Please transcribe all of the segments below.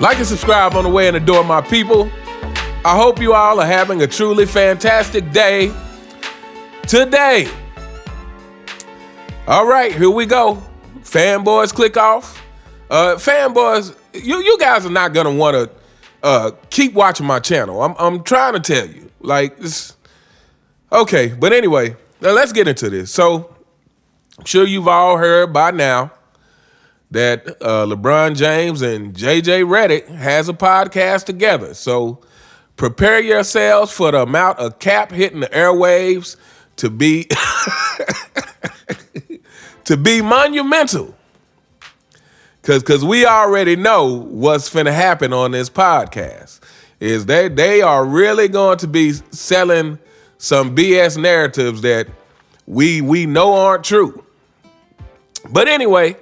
Like and subscribe on the way in the door, my people. I hope you all are having a truly fantastic day today. All right, here we go. Fanboys, click off. Fanboys, you guys are not gonna want to keep watching my channel. I'm trying to tell you, like, it's okay. But anyway, now let's get into this. So, I'm sure you've all heard by now that LeBron James and Redick has a podcast together. So, prepare yourselves for the amount of cap hitting the airwaves to be to be monumental. Cause we already know what's finna happen on this podcast. Is they are really going to be selling some BS narratives that we know aren't true. But anyway,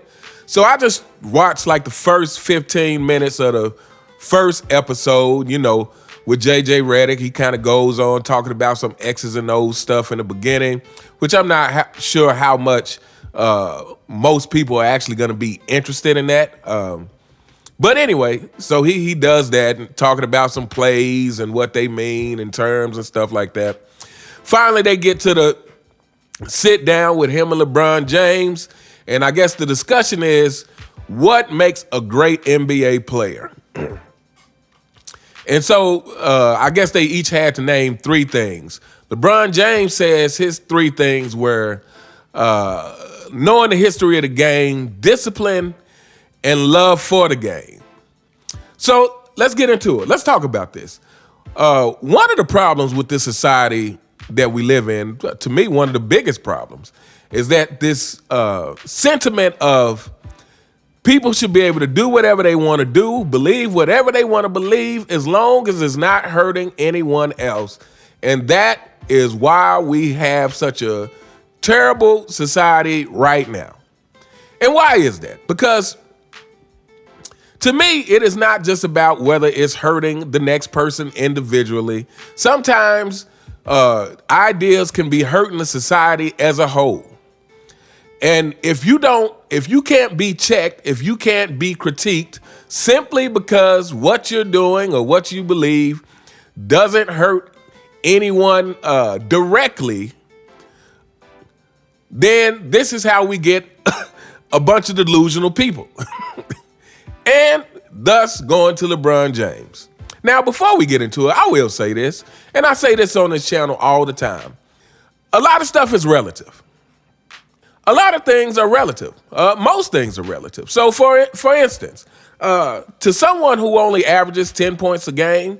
so I just watched like the first 15 minutes of the first episode, you know, with Redick. He kind of goes on talking about some X's and O's stuff in the beginning, which I'm not sure how much most people are actually going to be interested in that. But anyway, so he does that, talking about some plays and what they mean in terms and stuff like that. Finally, they get to the sit down with him and LeBron James. And I guess the discussion is, what makes a great NBA player? And so I guess they each had to name three things. LeBron James says his three things were knowing the history of the game, discipline, and love for the game. So let's get into it. Let's talk about this. One of the problems with this society that we live in, to me, one of the biggest problems, is that this sentiment of people should be able to do whatever they want to do, believe whatever they want to believe, as long as it's not hurting anyone else. And that is why we have such a terrible society right now. And why is that? Because to me, it is not just about whether it's hurting the next person individually. Sometimes ideas can be hurting the society as a whole. And if you can't be checked, if you can't be critiqued simply because what you're doing or what you believe doesn't hurt anyone directly, then this is how we get a bunch of delusional people. And thus going to LeBron James. Now, before we get into it, I will say this, and I say this on this channel all the time. A lot of stuff is relative. A lot of things are relative. Most things are relative. So for instance, to someone who only averages 10 points a game,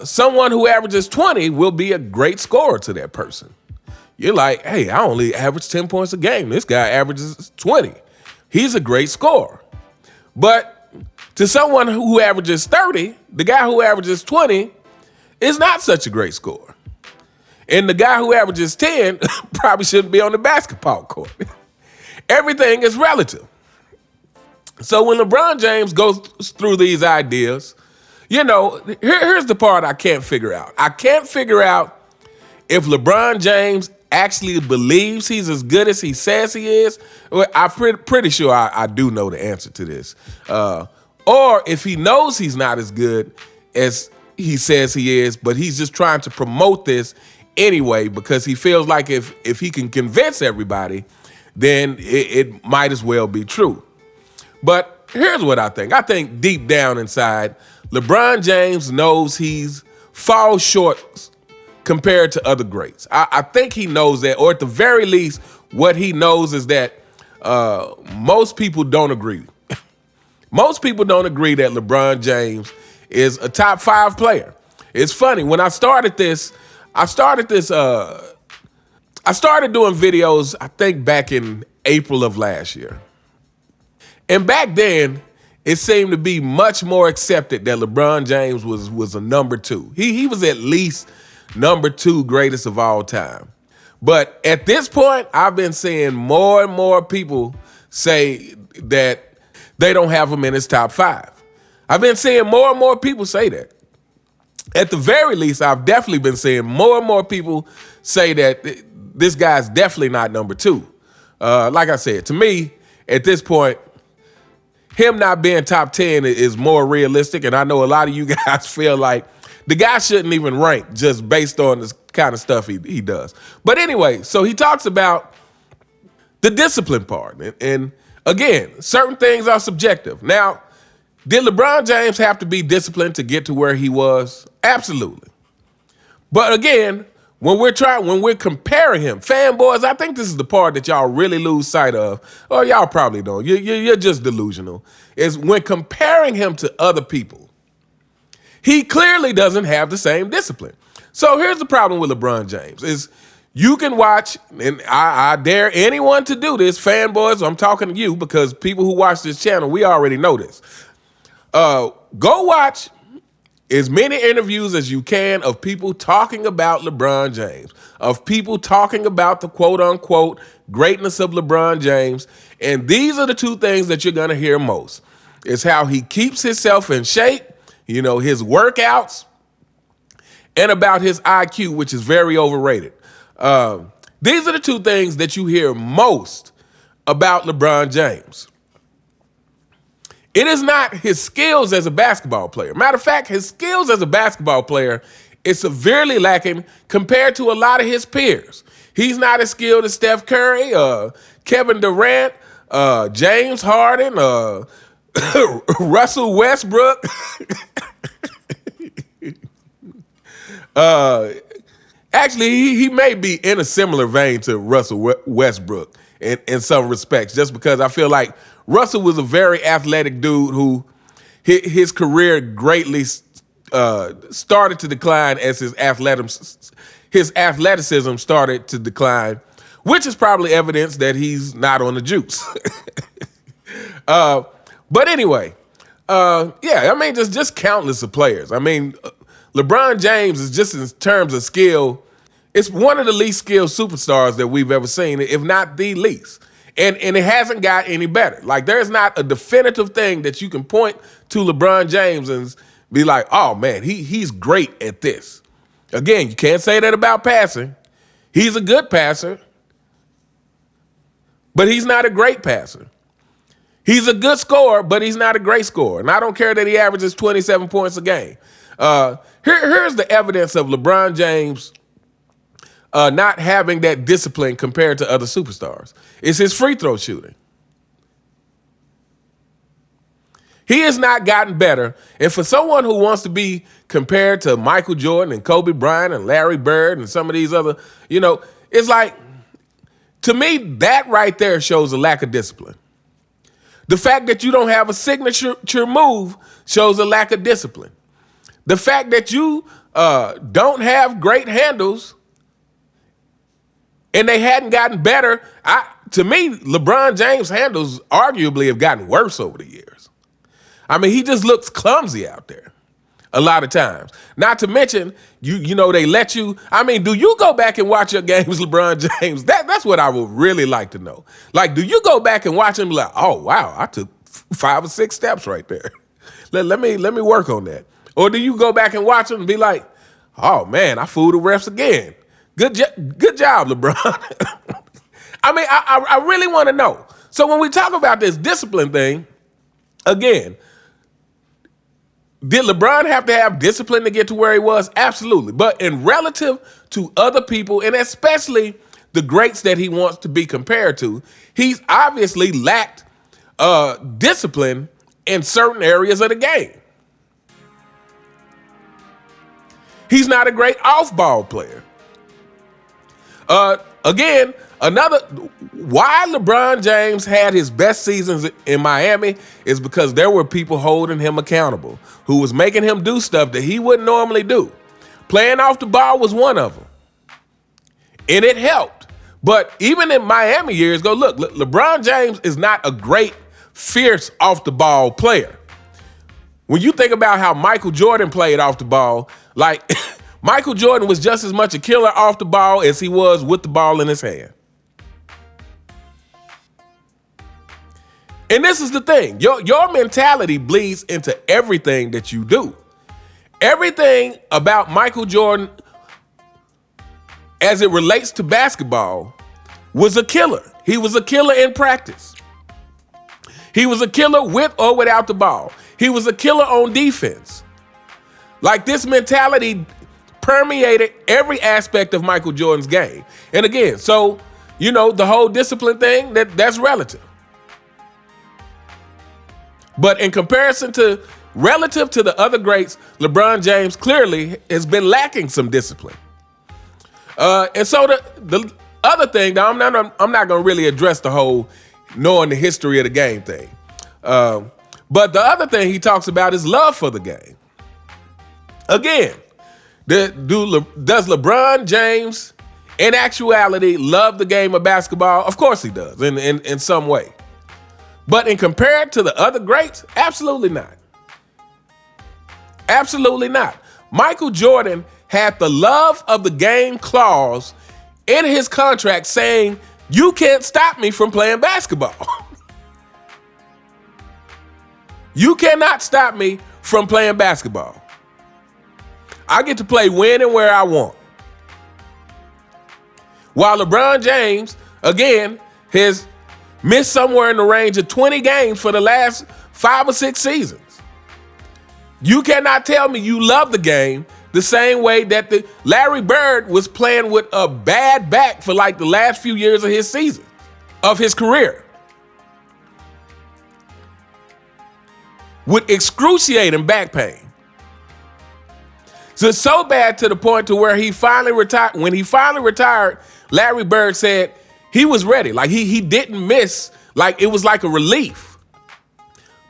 someone who averages 20 will be a great scorer to that person. You're like, hey, I only average 10 points a game. This guy averages 20. He's a great scorer. But to someone who averages 30, the guy who averages 20 is not such a great scorer. And the guy who averages 10 probably shouldn't be on the basketball court. Everything is relative. So when LeBron James goes through these ideas, you know, here's the part I can't figure out. I can't figure out if LeBron James actually believes he's as good as he says he is. Well, I'm pretty sure I do know the answer to this. Or if he knows he's not as good as he says he is, but he's just trying to promote this anyway, because he feels like if he can convince everybody, then it might as well be true. But here's what I think. I think deep down inside, LeBron James knows he's falls short compared to other greats. I think he knows that, or at the very least, what he knows is that most people don't agree. Most people don't agree that LeBron James is a top 5 player. It's funny, when I started doing videos, I think back in April of last year. And back then, it seemed to be much more accepted that LeBron James was a number 2. He was at least number 2 greatest of all time. But at this point, I've been seeing more and more people say that they don't have him in his top 5. I've been seeing more and more people say that. At the very least, I've definitely been seeing more and more people say that this guy's definitely not number 2. Like I said, to me, at this point, him not being top 10 is more realistic. And I know a lot of you guys feel like the guy shouldn't even rank just based on this kind of stuff he does. But anyway, so he talks about the discipline part. And again, certain things are subjective. Now, did LeBron James have to be disciplined to get to where he was? Absolutely. But again, when we're comparing him, fanboys, I think this is the part that y'all really lose sight of, or y'all probably don't. You're just delusional. Is when comparing him to other people, he clearly doesn't have the same discipline. So here's the problem with LeBron James: is you can watch, and I dare anyone to do this, fanboys. I'm talking to you because people who watch this channel, we already know this. Go watch as many interviews as you can of people talking about LeBron James, of people talking about the quote-unquote greatness of LeBron James, and these are the two things that you're going to hear most. It's how he keeps himself in shape, his workouts, and about his IQ, which is very overrated. These are the two things that you hear most about LeBron James. It is not his skills as a basketball player. Matter of fact, his skills as a basketball player is severely lacking compared to a lot of his peers. He's not as skilled as Steph Curry, Kevin Durant, James Harden, Russell Westbrook. Actually, he may be in a similar vein to Russell Westbrook in some respects, just because I feel like Russell was a very athletic dude who his career greatly started to decline as his athleticism started to decline, which is probably evidence that he's not on the juice. But anyway, just countless of players. I mean, LeBron James is just in terms of skill, it's one of the least skilled superstars that we've ever seen, if not the least. And it hasn't got any better. Like, there's not a definitive thing that you can point to LeBron James and be like, oh, man, he's great at this. Again, you can't say that about passing. He's a good passer, but he's not a great passer. He's a good scorer, but he's not a great scorer. And I don't care that he averages 27 points a game. Here's the evidence of LeBron James not having that discipline compared to other superstars. It's his free throw shooting. He has not gotten better. And for someone who wants to be compared to Michael Jordan and Kobe Bryant and Larry Bird and some of these other, it's like, to me, that right there shows a lack of discipline. The fact that you don't have a signature move shows a lack of discipline. The fact that you don't have great handles and they hadn't gotten better, to me, LeBron James' handles arguably have gotten worse over the years. I mean, he just looks clumsy out there a lot of times. Not to mention, they let you, do you go back and watch your games, LeBron James? That's what I would really like to know. Like, do you go back and watch him like, oh, wow, I took 5 or 6 steps right there. Let me work on that. Or do you go back and watch him and be like, oh, man, I fooled the refs again. Good job, LeBron. I really want to know. So when we talk about this discipline thing, again, did LeBron have to have discipline to get to where he was? Absolutely. But in relative to other people, and especially the greats that he wants to be compared to, he's obviously lacked discipline in certain areas of the game. He's not a great off-ball player. Again, why LeBron James had his best seasons in Miami is because there were people holding him accountable, who was making him do stuff that he wouldn't normally do. Playing off the ball was one of them, and it helped. But even in Miami years, look, LeBron James is not a great, fierce off-the-ball player. When you think about how Michael Jordan played off the ball, like Michael Jordan was just as much a killer off the ball as he was with the ball in his hand. And this is the thing. Your mentality bleeds into everything that you do. Everything about Michael Jordan as it relates to basketball was a killer. He was a killer in practice. He was a killer with or without the ball. He was a killer on defense. Like, this mentality permeated every aspect of Michael Jordan's game. And again, so, the whole discipline thing, that's relative. But in comparison to, relative to the other greats, LeBron James clearly has been lacking some discipline. And so the other thing, now I'm not going to really address the whole knowing the history of the game thing. But the other thing he talks about is love for the game. Again, does LeBron James in actuality love the game of basketball? Of course he does, in some way. But in compared to the other greats, absolutely not. Absolutely not. Michael Jordan had the love of the game clause in his contract saying, you can't stop me from playing basketball. You cannot stop me from playing basketball. I get to play when and where I want. While LeBron James, again, has missed somewhere in the range of 20 games for the last 5 or 6 seasons. You cannot tell me you love the game the same way that Larry Bird was playing with a bad back for like the last few years of his season, of his career. With excruciating back pain. So bad to the point to where he finally retired. When he finally retired, Larry Bird said he was ready. Like he didn't miss. Like it was like a relief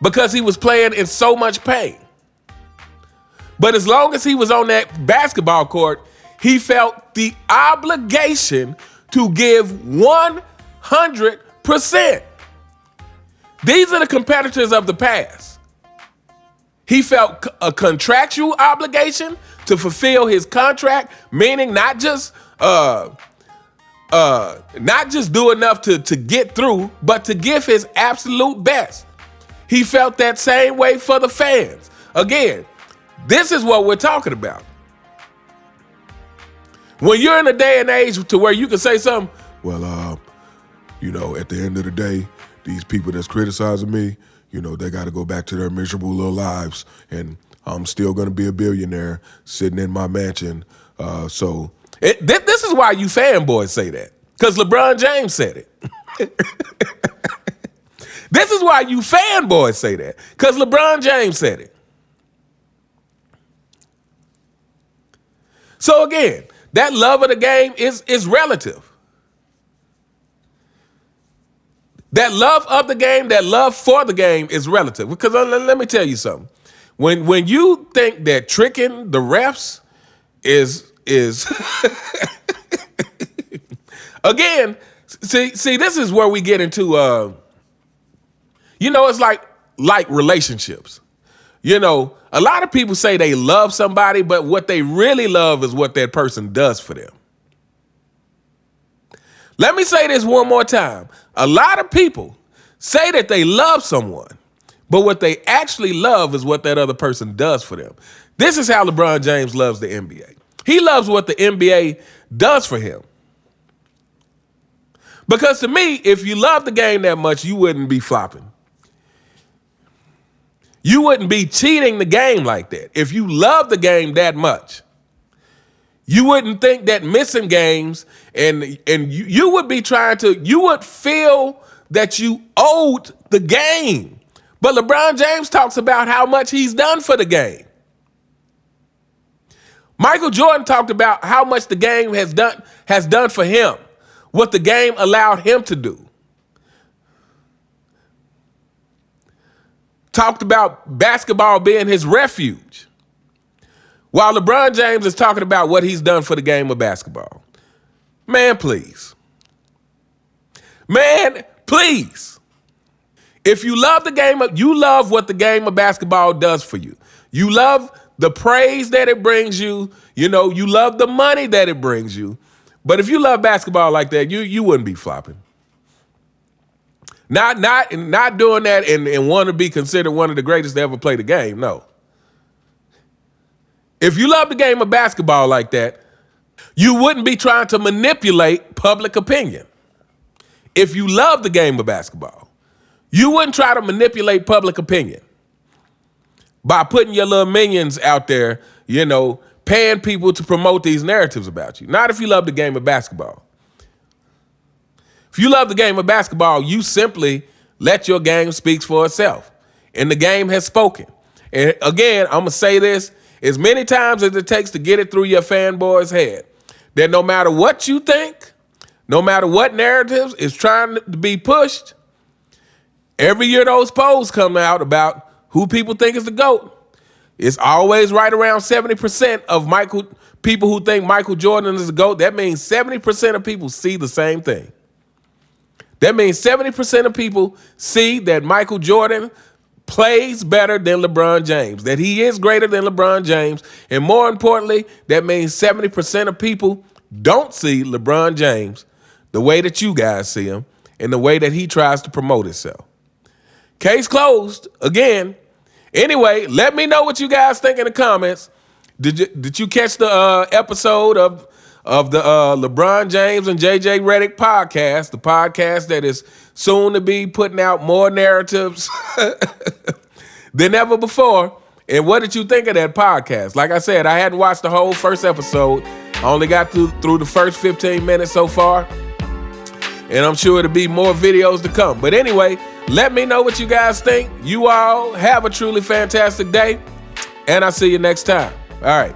because he was playing in so much pain. But as long as he was on that basketball court, he felt the obligation to give 100%. These are the competitors of the past. He felt a contractual obligation to fulfill his contract, meaning not just do enough to get through, but to give his absolute best. He felt that same way for the fans. Again, this is what we're talking about. When you're in a day and age to where you can say something, well, at the end of the day, these people that's criticizing me, they got to go back to their miserable little lives, and I'm still going to be a billionaire sitting in my mansion. This is why you fanboys say that, because LeBron James said it. This is why you fanboys say that, because LeBron James said it. So again, that love of the game is relative. That love of the game, that love for the game is relative. Because let me tell you something. When you think that tricking the refs is again, see, this is where we get into it's like relationships. A lot of people say they love somebody, but what they really love is what that person does for them. Let me say this one more time. A lot of people say that they love someone, but what they actually love is what that other person does for them. This is how LeBron James loves the NBA. He loves what the NBA does for him. Because to me, if you love the game that much, you wouldn't be flopping. You wouldn't be cheating the game like that. If you love the game that much, you wouldn't think that missing games and you would be you would feel that you owed the game. But LeBron James talks about how much he's done for the game. Michael Jordan talked about how much the game has done for him, what the game allowed him to do. Talked about basketball being his refuge. While LeBron James is talking about what he's done for the game of basketball. Man, please. Man, please. If you love the game, you love what the game of basketball does for you. You love the praise that it brings you. You love the money that it brings you. But if you love basketball like that, you wouldn't be flopping. Not doing that and want to be considered one of the greatest to ever play the game. No. If you love the game of basketball like that, you wouldn't be trying to manipulate public opinion. If you love the game of basketball, You wouldn't try to manipulate public opinion by putting your little minions out there, paying people to promote these narratives about you. Not if you love the game of basketball. If you love the game of basketball, you simply let your game speak for itself. And the game has spoken. And again, I'm going to say this as many times as it takes to get it through your fanboy's head, that no matter what you think, no matter what narratives is trying to be pushed, every year those polls come out about who people think is the GOAT. It's always right around 70% of people who think Michael Jordan is the GOAT. That means 70% of people see the same thing. That means 70% of people see that Michael Jordan plays better than LeBron James, that he is greater than LeBron James. And more importantly, that means 70% of people don't see LeBron James the way that you guys see him and the way that he tries to promote himself. Case closed. Again. Anyway, let me know what you guys think in the comments. Did you catch the episode of the LeBron James and JJ Redick podcast, the podcast that is soon to be putting out more narratives than ever before? And what did you think of that podcast? Like I said, I hadn't watched the whole first episode. I only got through the first 15 minutes so far. And I'm sure there'll be more videos to come. But anyway, let me know what you guys think. You all have a truly fantastic day. And I'll see you next time. All right.